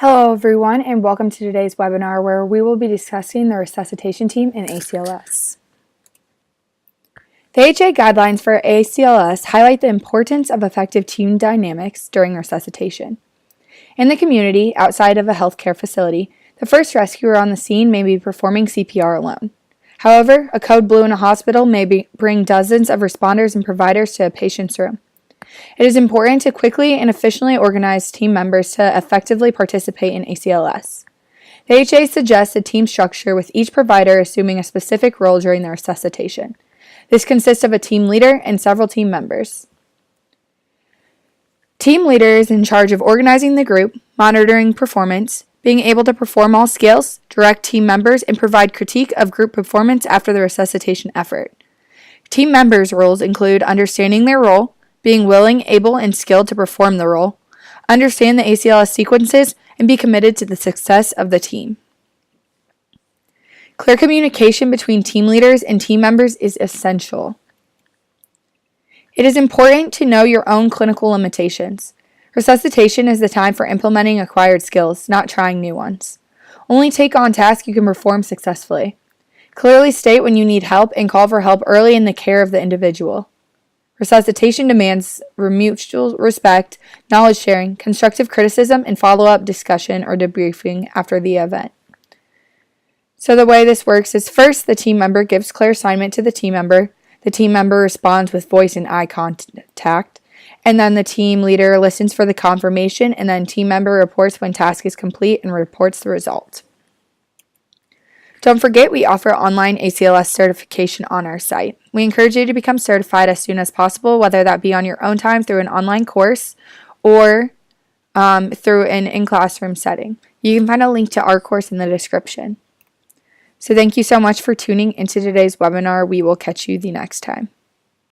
Hello everyone, and welcome to today's webinar where we will be discussing the resuscitation team in ACLS. The HA guidelines for ACLS highlight the importance of effective team dynamics during resuscitation. In the community, outside of a healthcare facility, the first rescuer on the scene may be performing CPR alone. However, a code blue in a hospital may bring dozens of responders and providers to a patient's room. It is important to quickly and efficiently organize team members to effectively participate in ACLS. The HA suggests a team structure with each provider assuming a specific role during the resuscitation. This consists of a team leader and several team members. Team leader is in charge of organizing the group, monitoring performance, being able to perform all skills, direct team members, and provide critique of group performance after the resuscitation effort. Team members' roles include understanding their role, being willing, able, and skilled to perform the role, understand the ACLS sequences, and be committed to the success of the team. Clear communication between team leaders and team members is essential. It is important to know your own clinical limitations. Resuscitation is the time for implementing acquired skills, not trying new ones. Only take on tasks you can perform successfully. Clearly state when you need help and call for help early in the care of the individual. Resuscitation demands mutual respect, knowledge sharing, constructive criticism, and follow-up discussion or debriefing after the event. So the way this works is first, the team member gives clear assignment to the team member responds with voice and eye contact, and then the team leader listens for the confirmation, and then team member reports when task is complete and reports the result. Don't forget, we offer online ACLS certification on our site. We encourage you to become certified as soon as possible, whether that be on your own time through an online course or through an in-classroom setting. You can find a link to our course in the description. So thank you so much for tuning into today's webinar. We will catch you the next time.